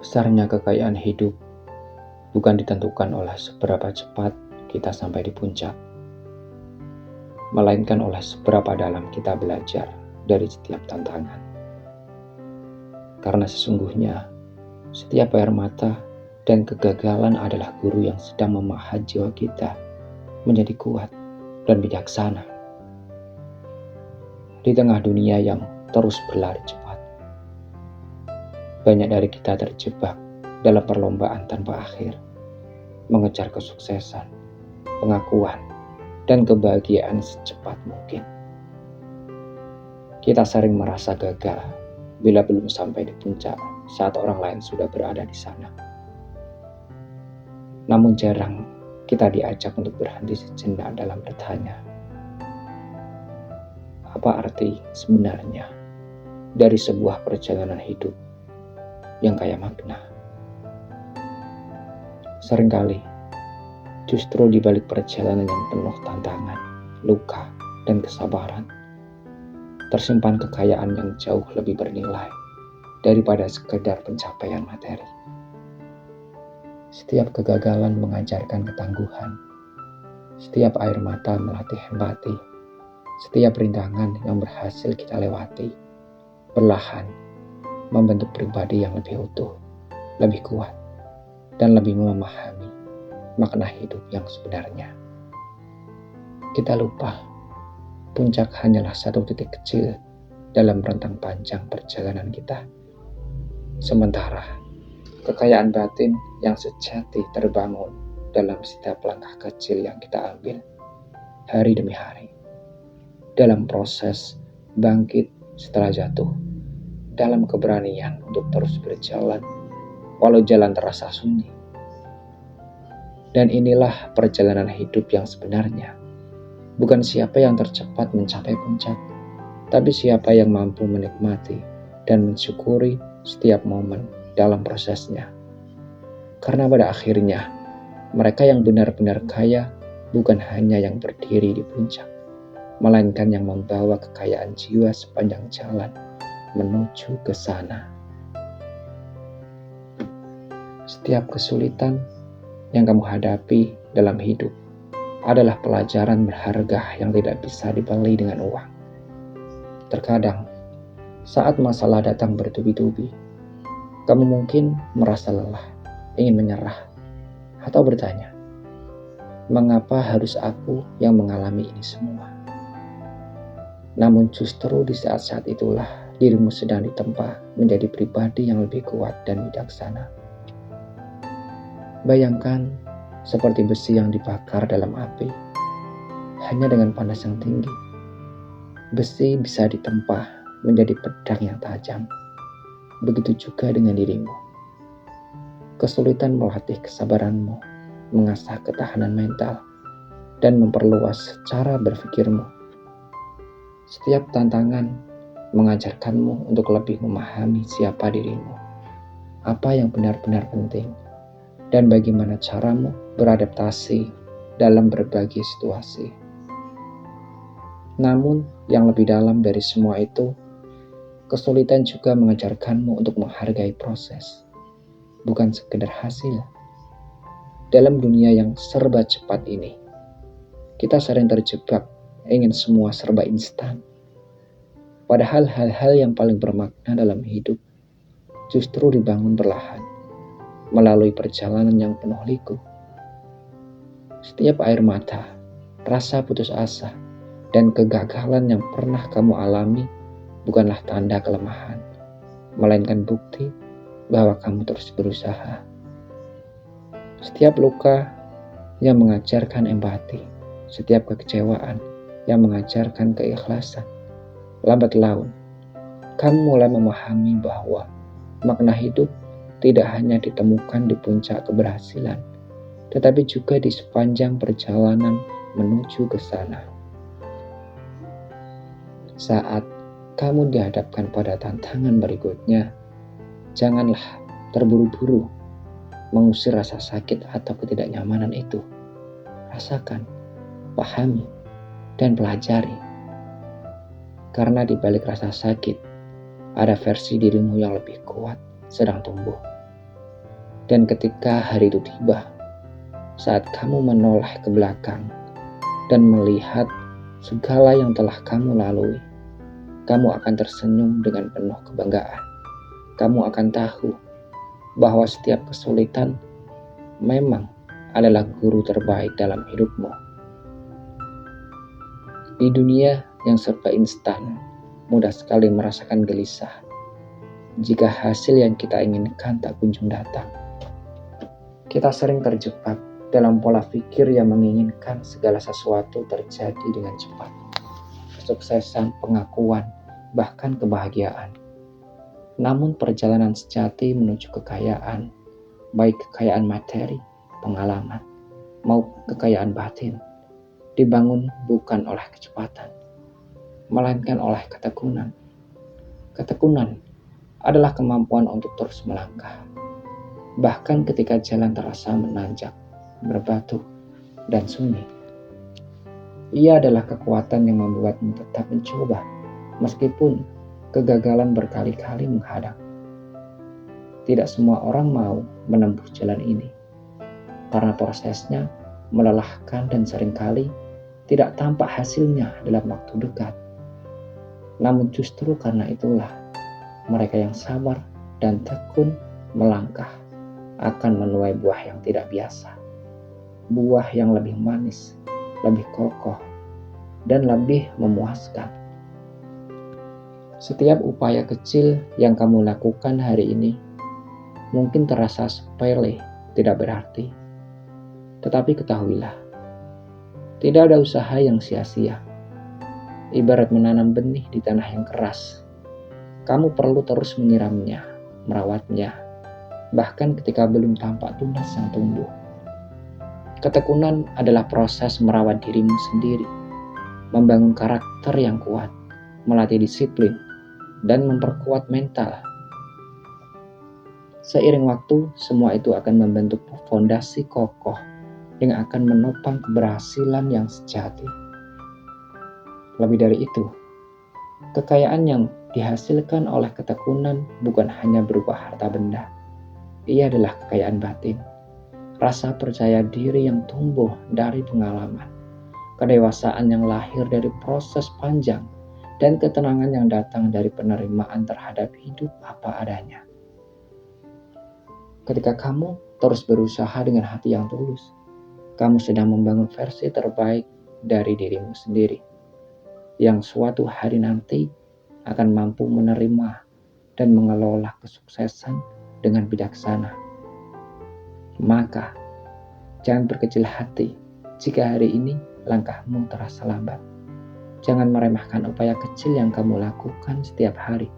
Besarnya kekayaan hidup bukan ditentukan oleh seberapa cepat kita sampai di puncak, melainkan oleh seberapa dalam kita belajar dari setiap tantangan. Karena sesungguhnya, setiap air mata dan kegagalan adalah guru yang sedang memahat jiwa kita menjadi kuat dan bijaksana. Di tengah dunia yang terus berlari cepat, banyak dari kita terjebak dalam perlombaan tanpa akhir, mengejar kesuksesan, pengakuan, dan kebahagiaan secepat mungkin. Kita sering merasa gagal bila belum sampai di puncak saat orang lain sudah berada di sana. Namun jarang kita diajak untuk berhenti sejenak dalam bertanya, apa arti sebenarnya dari sebuah perjalanan hidup yang kaya makna? Seringkali, justru di balik perjalanan yang penuh tantangan, luka, dan kesabaran, tersimpan kekayaan yang jauh lebih bernilai daripada sekedar pencapaian materi. Setiap kegagalan mengajarkan ketangguhan, setiap air mata melatih empati, setiap rintangan yang berhasil kita lewati, perlahan membentuk pribadi yang lebih utuh, lebih kuat, dan lebih memahami makna hidup yang sebenarnya. Kita lupa, puncak hanyalah satu titik kecil dalam rentang panjang perjalanan kita. Sementara, kekayaan batin yang sejati terbangun dalam setiap langkah kecil yang kita ambil, hari demi hari. Dalam proses bangkit setelah jatuh, dalam keberanian untuk terus berjalan, walau jalan terasa sunyi. Dan inilah perjalanan hidup yang sebenarnya. Bukan siapa yang tercepat mencapai puncak, tapi siapa yang mampu menikmati dan mensyukuri setiap momen dalam prosesnya. Karena pada akhirnya, mereka yang benar-benar kaya bukan hanya yang berdiri di puncak, melainkan yang membawa kekayaan jiwa sepanjang jalan menuju ke sana. Setiap kesulitan yang kamu hadapi dalam hidup adalah pelajaran berharga yang tidak bisa dibeli dengan uang. Terkadang, saat masalah datang bertubi-tubi, kamu mungkin merasa lelah, ingin menyerah, atau bertanya, mengapa harus aku yang mengalami ini semua? Namun justru di saat-saat itulah dirimu sedang ditempa menjadi pribadi yang lebih kuat dan bijaksana. Bayangkan seperti besi yang dibakar dalam api, hanya dengan panas yang tinggi. Besi bisa ditempa menjadi pedang yang tajam. Begitu juga dengan dirimu. Kesulitan melatih kesabaranmu, mengasah ketahanan mental, dan memperluas cara berpikirmu. Setiap tantangan mengajarkanmu untuk lebih memahami siapa dirimu, apa yang benar-benar penting, dan bagaimana caramu beradaptasi dalam berbagai situasi. Namun, yang lebih dalam dari semua itu, kesulitan juga mengajarkanmu untuk menghargai proses, bukan sekedar hasil. Dalam dunia yang serba cepat ini, kita sering terjebak ingin semua serba instan. Padahal hal-hal yang paling bermakna dalam hidup justru dibangun perlahan, melalui perjalanan yang penuh liku. Setiap air mata, rasa putus asa, dan kegagalan yang pernah kamu alami bukanlah tanda kelemahan, melainkan bukti bahwa kamu terus berusaha. Setiap luka yang mengajarkan empati, setiap kekecewaan yang mengajarkan keikhlasan. Lambat laun, kamu mulai memahami bahwa makna hidup tidak hanya ditemukan di puncak keberhasilan, tetapi juga di sepanjang perjalanan menuju ke sana. Saat kamu dihadapkan pada tantangan berikutnya, janganlah terburu-buru mengusir rasa sakit atau ketidaknyamanan itu. Rasakan, pahami, dan pelajari. Karena di balik rasa sakit, ada versi dirimu yang lebih kuat sedang tumbuh. Dan ketika hari itu tiba, saat kamu menoleh ke belakang dan melihat segala yang telah kamu lalui, kamu akan tersenyum dengan penuh kebanggaan. Kamu akan tahu bahwa setiap kesulitan memang adalah guru terbaik dalam hidupmu. Di dunia yang serba instan, mudah sekali merasakan gelisah jika hasil yang kita inginkan tak kunjung datang. Kita sering terjebak dalam pola pikir yang menginginkan segala sesuatu terjadi dengan cepat. Kesuksesan, pengakuan, bahkan kebahagiaan. Namun perjalanan sejati menuju kekayaan, baik kekayaan materi, pengalaman, maupun kekayaan batin, dibangun bukan oleh kecepatan, melainkan oleh ketekunan. Ketekunan adalah kemampuan untuk terus melangkah, bahkan ketika jalan terasa menanjak, berbatu, dan sunyi. Ia adalah kekuatan yang membuatmu tetap mencoba, meskipun kegagalan berkali-kali menghadang. Tidak semua orang mau menempuh jalan ini, karena prosesnya melelahkan dan seringkali tidak tampak hasilnya dalam waktu dekat. Namun justru karena itulah, mereka yang sabar dan tekun melangkah akan menuai buah yang tidak biasa. Buah yang lebih manis, lebih kokoh, dan lebih memuaskan. Setiap upaya kecil yang kamu lakukan hari ini mungkin terasa sepele, tidak berarti. Tetapi ketahuilah, tidak ada usaha yang sia-sia. Ibarat menanam benih di tanah yang keras. Kamu perlu terus menyiramnya, merawatnya, bahkan ketika belum tampak tunas yang tumbuh. Ketekunan adalah proses merawat dirimu sendiri, membangun karakter yang kuat, melatih disiplin, dan memperkuat mental. Seiring waktu, semua itu akan membentuk fondasi kokoh yang akan menopang keberhasilan yang sejati. Lebih dari itu, kekayaan yang dihasilkan oleh ketekunan bukan hanya berupa harta benda. Ia adalah kekayaan batin, rasa percaya diri yang tumbuh dari pengalaman, kedewasaan yang lahir dari proses panjang, dan ketenangan yang datang dari penerimaan terhadap hidup apa adanya. Ketika kamu terus berusaha dengan hati yang tulus, kamu sedang membangun versi terbaik dari dirimu sendiri, yang suatu hari nanti akan mampu menerima dan mengelola kesuksesan dengan bijaksana. Maka, jangan berkecil hati jika hari ini langkahmu terasa lambat. Jangan meremehkan upaya kecil yang kamu lakukan setiap hari.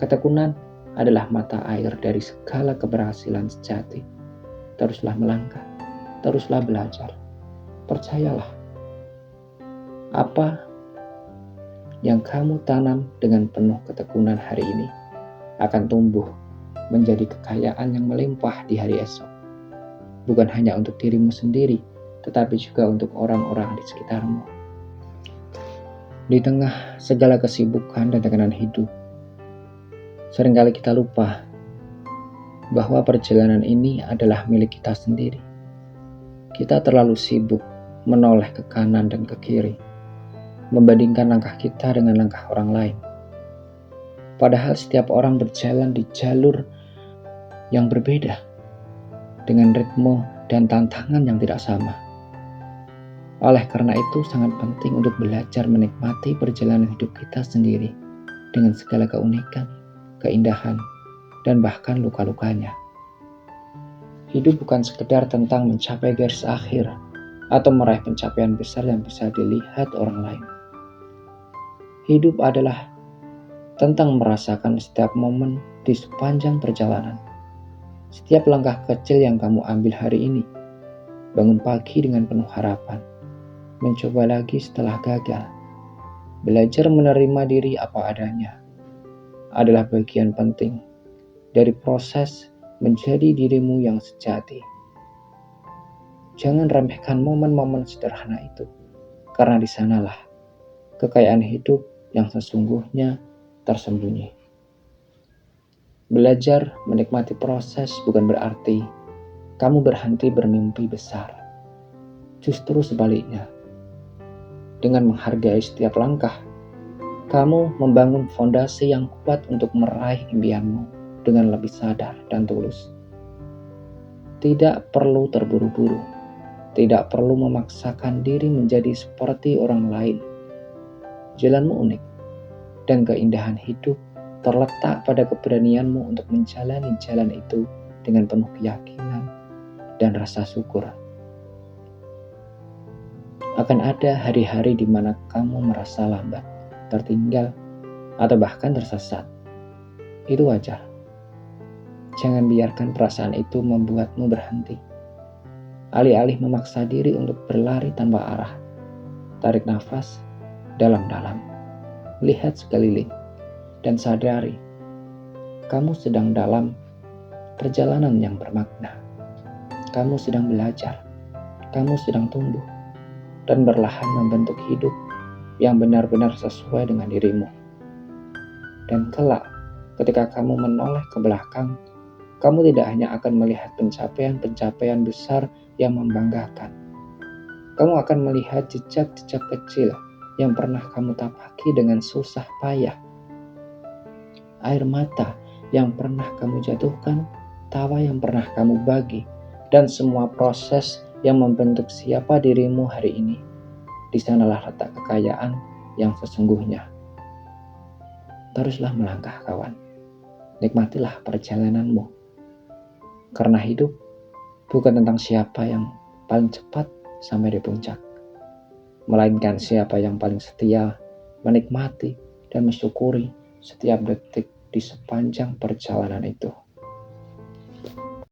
Ketekunan adalah mata air dari segala keberhasilan sejati. Teruslah melangkah, teruslah belajar. Percayalah, apa yang kamu tanam dengan penuh ketekunan hari ini akan tumbuh menjadi kekayaan yang melimpah di hari esok. Bukan hanya untuk dirimu sendiri, tetapi juga untuk orang-orang di sekitarmu. Di tengah segala kesibukan dan tekanan hidup, seringkali kita lupa bahwa perjalanan ini adalah milik kita sendiri. Kita terlalu sibuk menoleh ke kanan dan ke kiri, membandingkan langkah kita dengan langkah orang lain. Padahal setiap orang berjalan di jalur yang berbeda, dengan ritme dan tantangan yang tidak sama. Oleh karena itu sangat penting untuk belajar menikmati perjalanan hidup kita sendiri dengan segala keunikan, keindahan, dan bahkan luka-lukanya. Hidup bukan sekedar tentang mencapai garis akhir atau meraih pencapaian besar yang bisa dilihat orang lain. Hidup adalah tentang merasakan setiap momen di sepanjang perjalanan. Setiap langkah kecil yang kamu ambil hari ini, bangun pagi dengan penuh harapan, mencoba lagi setelah gagal, belajar menerima diri apa adanya, adalah bagian penting dari proses menjadi dirimu yang sejati. Jangan remehkan momen-momen sederhana itu, karena di sanalah kekayaan hidup yang sesungguhnya tersembunyi. Belajar menikmati proses bukan berarti kamu berhenti bermimpi besar. Justru sebaliknya, dengan menghargai setiap langkah, kamu membangun fondasi yang kuat untuk meraih impianmu dengan lebih sadar dan tulus. Tidak perlu terburu-buru, tidak perlu memaksakan diri menjadi seperti orang lain. Jalanmu unik, dan keindahan hidup terletak pada keberanianmu untuk menjalani jalan itu dengan penuh keyakinan dan rasa syukur. Akan ada hari-hari di mana kamu merasa lambat, tertinggal, atau bahkan tersesat. Itu wajar. Jangan biarkan perasaan itu membuatmu berhenti. Alih-alih memaksa diri untuk berlari tanpa arah, tarik nafas dalam-dalam, lihat sekeliling, dan sadari kamu sedang dalam perjalanan yang bermakna. Kamu sedang belajar, kamu sedang tumbuh, dan perlahan membentuk hidup yang benar-benar sesuai dengan dirimu. Dan kelak, ketika kamu menoleh ke belakang, kamu tidak hanya akan melihat pencapaian-pencapaian besar yang membanggakan. Kamu akan melihat jejak-jejak kecil yang pernah kamu tapaki dengan susah payah. Air mata yang pernah kamu jatuhkan, tawa yang pernah kamu bagi, dan semua proses yang membentuk siapa dirimu hari ini. Di sanalah letak kekayaan yang sesungguhnya. Teruslah melangkah, kawan. Nikmatilah perjalananmu. Karena hidup bukan tentang siapa yang paling cepat sampai di puncak, melainkan siapa yang paling setia, menikmati, dan mensyukuri setiap detik di sepanjang perjalanan itu.